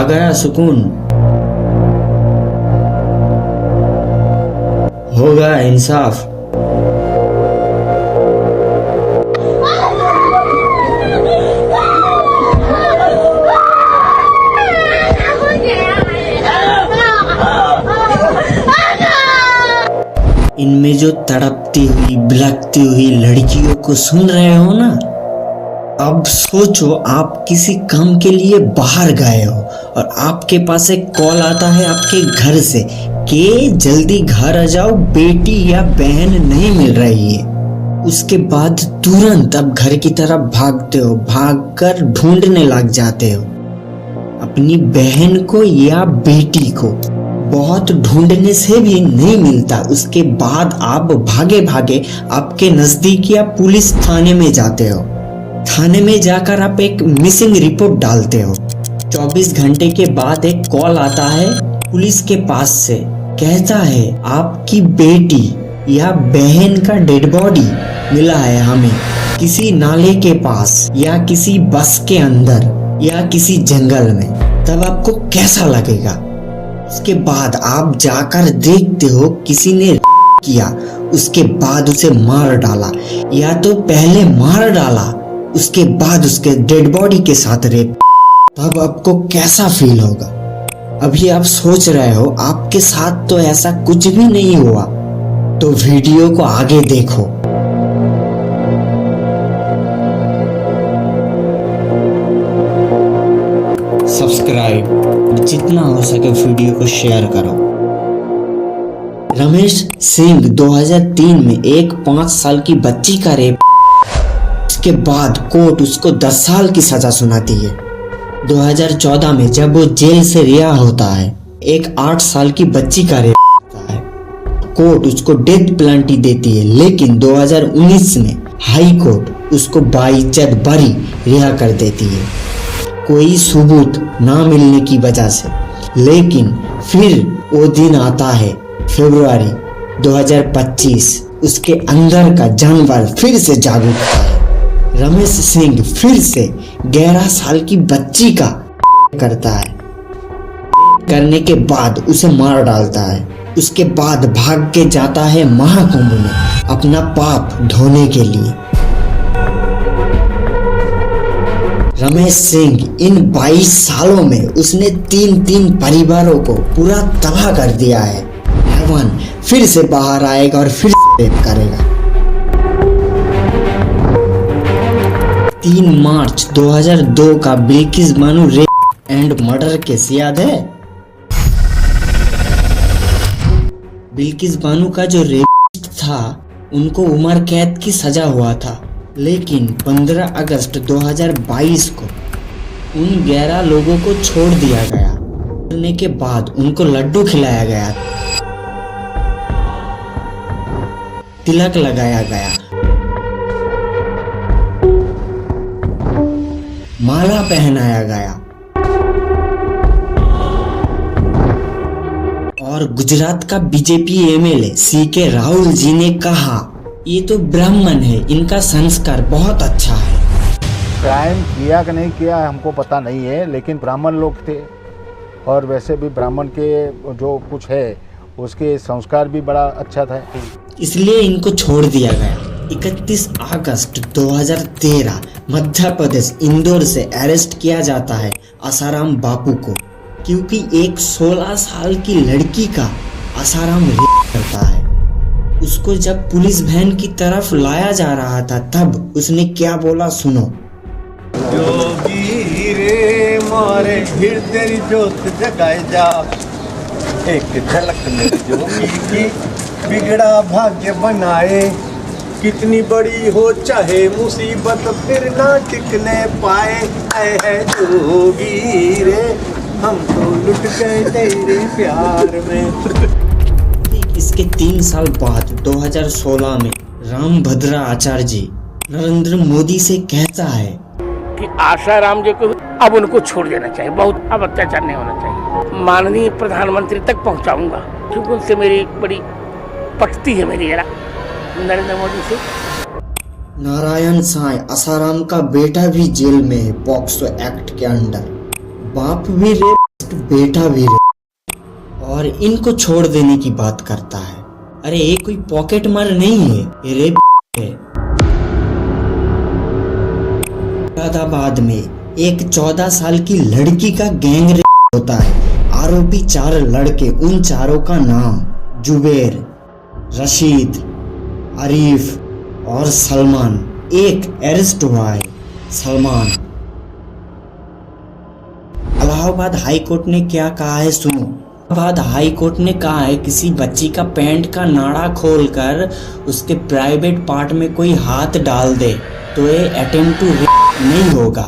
आ गया सुकून, हो गया इंसाफ। इनमें जो तड़पती हुई बिलखती हुई लड़कियों को सुन रहे हो ना, अब सोचो आप किसी काम के लिए बाहर गए हो और आपके पास एक कॉल आता है आपके घर से कि जल्दी घर आ जाओ, बेटी या बहन नहीं मिल रही है। उसके बाद तुरंत अब घर की तरफ भागते हो, भागकर ढूंढने लग जाते हो अपनी बहन को या बेटी को। बहुत ढूंढने से भी नहीं मिलता। उसके बाद आप भागे भागे आपके नजदीक या पुलिस थाने में जाते हो। थाने में जाकर आप एक मिसिंग रिपोर्ट डालते हो। 24 घंटे के बाद एक कॉल आता है पुलिस के पास से, कहता है आपकी बेटी या बहन का डेड बॉडी मिला है हमें किसी नाले के पास या किसी बस के अंदर या किसी जंगल में। तब आपको कैसा लगेगा? उसके बाद आप जाकर देखते हो किसी ने किया, उसके बाद उसे मार डाला, या तो पहले मार डाला उसके बाद उसके डेड बॉडी के साथ रेप। तब आपको कैसा फील होगा? अभी आप सोच रहे हो आपके साथ तो ऐसा कुछ भी नहीं हुआ, तो वीडियो को आगे देखो। सब्सक्राइब, जितना हो सके वीडियो को शेयर करो। रमेश सिंह 2003 में एक 5 साल की बच्ची का रेप, उसके बाद कोर्ट उसको 10 साल की सजा सुनाती है। 2014 में जब वो जेल से रिहा होता है, एक 8 साल की बच्ची का रेप होता है, कोर्ट उसको डेथ पेनल्टी देती है। लेकिन 2019 में हाई कोर्ट उसको बाइज्जत बरी रिहा कर देती है, कोई सबूत ना मिलने की वजह से। लेकिन फिर वो दिन आता है फरवरी 2025, उसके अंदर का जानवर फिर से जाग उठता है। रमेश सिंह फिर से 11 साल की बच्ची का करता है, करने के बाद उसे मार डालता है। उसके बाद भाग के जाता है महाकुंभ में अपना पाप धोने के लिए। रमेश सिंह इन 22 सालों में उसने 3 परिवारों को पूरा तबाह कर दिया है। हेवन फिर से बाहर आएगा और फिर से रेप करेगा। 3 मार्च 2002 का Bilkis Bano rape and murder case याद है? बिल्किस बानो का जो रेप था उनको उम्र कैद की सजा हुआ था, लेकिन 15 अगस्त 2022 को उन 11 लोगों को छोड़ दिया गया। करने के बाद उनको लड्डू खिलाया गया, तिलक लगाया गया, माला पहनाया गया। और गुजरात का BJP MLA C K Rahul ji ने कहा ये तो ब्राह्मण है, इनका संस्कार बहुत अच्छा है। क्राइम किया कि नहीं किया हमको पता नहीं है, लेकिन ब्राह्मण लोग थे और वैसे भी ब्राह्मण के जो कुछ है उसके संस्कार भी बड़ा अच्छा था, इसलिए इनको छोड़ दिया गया। 31 अगस्त 2013 मध्य प्रदेश इंदौर से अरेस्ट किया जाता है आसाराम बापू को, क्योंकि एक 16 साल की लड़की का आसाराम रेप करता है। उसको जब पुलिस वैन की तरफ लाया जा रहा था तब उसने क्या बोला सुनो। जोगी रे मारे फिर तेरी जोत जगाए जा, एक झलक में जोगी की बिगड़ा भाग्य बनाए। कितनी बड़ी हो चाहे मुसीबत फिर ना टिकने पाए। आए है जोगी रे हम तो लुट गए तेरे प्यार में। इसके 3 साल बाद 2016 में रामभद्रा आचार्य जी नरेंद्र मोदी से कहता है कि आसाराम जी को अब उनको छोड़ देना चाहिए, बहुत अब अत्याचार नहीं होना चाहिए। माननीय प्रधानमंत्री तक पहुंचाऊंगा, क्योंकि उनसे मेरी एक बड़ी पटती है मेरी नरेंद्र मोदी से। नारायण साईं आसाराम का बेटा भी जेल में है पॉक्सो एक्ट के अंडर। बाप भी रेप बेटा भी और इनको छोड़ देने की बात करता है। अरे ये कोई पॉकेट मार नहीं है, ये रेप है। मुरादाबाद में एक 14 साल की लड़की का गैंग रेप होता है। आरोपी 4 लड़के, उन चारों का नाम जुबेर, रशीद, आरिफ और सलमान। एक अरेस्ट हुआ है, सलमान। इलाहाबाद हाई कोर्ट ने क्या कहा है सुनो। इलाहाबाद हाई कोर्ट ने कहा है किसी बच्ची का पैंट का नाड़ा खोलकर उसके प्राइवेट पार्ट में कोई हाथ डाल दे तो ये अटेम्प्ट टू रेप नहीं होगा।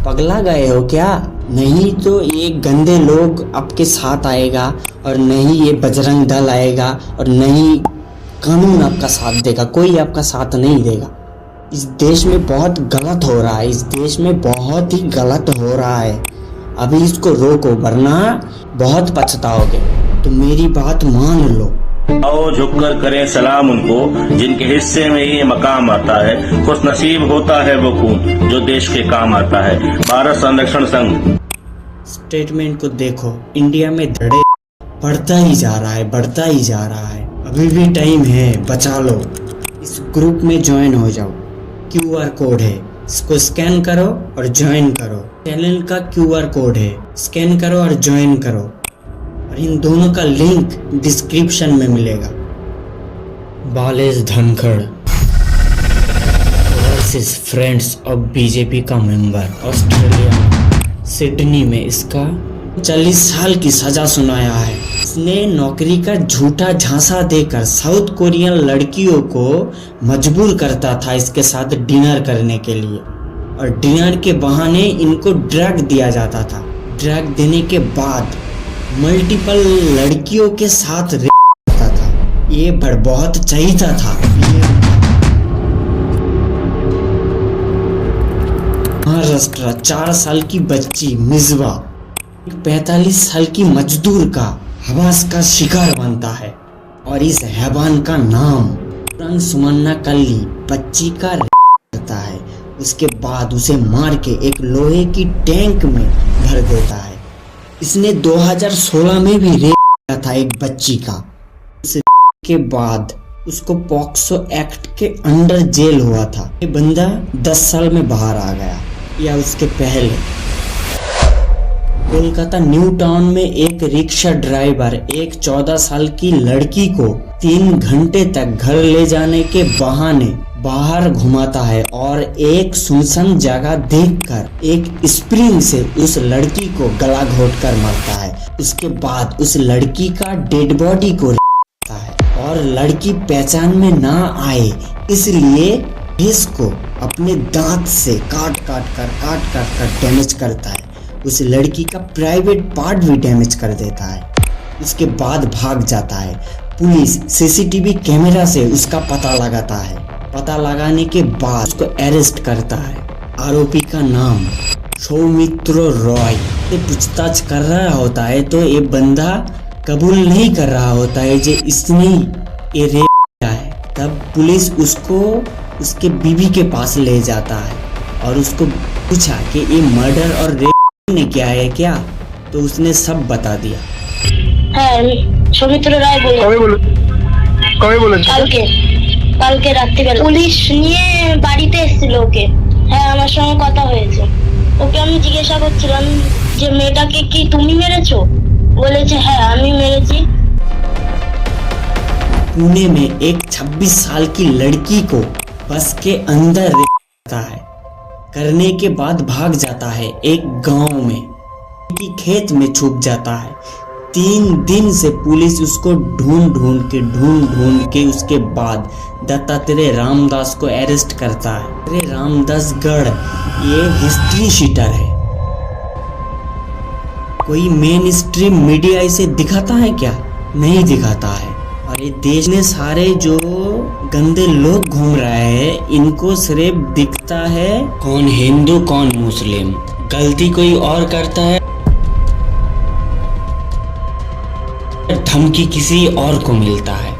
पगला गए हो क्या? नहीं तो ये गंदे लोग आपके साथ आएगा और नहीं ये बजरंग दल आएगा और नहीं कानून आपका साथ देगा। कोई आपका साथ नहीं देगा। इस देश में बहुत गलत हो रहा है, इस देश में बहुत ही गलत हो रहा है। अभी इसको रोको वरना बहुत पछताओगे। तो मेरी बात मान लो। आओ झुककर करें सलाम उनको जिनके हिस्से में ये मकाम आता है। खुश नसीब होता है वो खून जो देश के काम आता है। भारत संरक्षण संघ। स्टेटमेंट को देखो, इंडिया में धड़े बढ़ता ही जा रहा है, बढ़ता ही जा रहा है। अभी भी टाइम है, बचा लो। इस ग्रुप में ज्वाइन हो जाओ। QR कोड है, इसको स्कैन करो और ज्वाइन करो। चैनल का QR कोड है, स्कैन करो और ज्वाइन करो। और इन दोनों का लिंक डिस्क्रिप्शन में मिलेगा। Balesh Dhankhar versus friends of BJP का मेंबर, ऑस्ट्रेलिया सिडनी में इसका 40 साल की सजा सुनाया है। इसने नौकरी का झूठा झांसा देकर साउथ कोरियन लड़कियों को मजबूर करता था इसके साथ डिनर करने के लिए, और डिनर के बहाने इनको ड्रग दिया जाता था। ड्रग देने के बाद मल्टीपल लड़कियों के साथ रेप करता था। ये बहुत चाहता था। महाराष्ट्र 4 साल की बच्ची मिजवा 45 साल की मजदूर का हवास का शिकार बनता है, और इस हैवान का नाम रंग सुमन्ना कल्ली बच्ची का करता है। उसके बाद उसे मार के एक लोहे की टैंक में भर देता है। इसने 2016 में भी रेप किया था एक बच्ची का। उस के बाद उसको पॉक्सो एक्ट के अंडर जेल हुआ था। ये बंदा 10 साल में बाहर आ गया, या उसके पहले। कोलकाता न्यू टाउन में एक रिक्शा ड्राइवर एक 14 साल की लड़की को 3 घंटे तक घर ले जाने के बहाने बाहर घुमाता है, और एक सुनसान जगह देखकर एक स्प्रिंग से उस लड़की को गला घोटकर मारता है। उसके बाद उस लड़की का डेड बॉडी को रखता है, और लड़की पहचान में ना आए इसलिए इसको अपने दांत से काट काट कर डैमेज करता है। उस लड़की का प्राइवेट पार्ट भी डैमेज कर देता है। उसके बाद भाग जाता है। पुलिस CCTV कैमरा से उसका पता लगाता है। पता लगाने के बाद उसको अरेस्ट करता है। आरोपी का नाम सौमित्र रॉय से पूछताछ कर रहा होता है तो ये बंदा कबूल नहीं कर रहा होता है जो इसने ये रेप किया है। तब पुलिस उसको उसके बीवी के पास ले जाता है और उसको पूछा कि ये मर्डर और रेप ने क्या है क्या, तो उसने सब बता दिया। সৌমিত্র রায় কবে বলে কালকে রাত্রিবেলা পুলিশ নিয়ে বাড়িতে এসেছিল ওকে। হ্যাঁ, আমার সঙ্গে কথা হয়েছে। ওকে আমি জিজ্ঞাসা করছিলাম যে মেয়েটাকে কি তুমি মেরেছো? বলেছে হ্যাঁ আমি মেরেছি। पुणे में एक 26 साल की लड़की को बस के अंदर रेप करता है। करने के बाद भाग जाता है एक गांव में, कि खेत में छुप जाता है। 3 दिन से पुलिस उसको ढूंढ के उसके बाद दत्तात्रेय रामदास को अरेस्ट करता है। अरे रामदास गढ़ ये हिस्ट्री शीटर है। कोई मेन स्ट्रीम मीडिया इसे दिखाता है क्या? नहीं दिखाता है। और ये देश में सारे जो गंदे लोग घूम रहे हैं इनको सिर्फ दिखता है कौन हिंदू कौन मुस्लिम। गलती कोई और करता है, धमकी किसी और को मिलता है।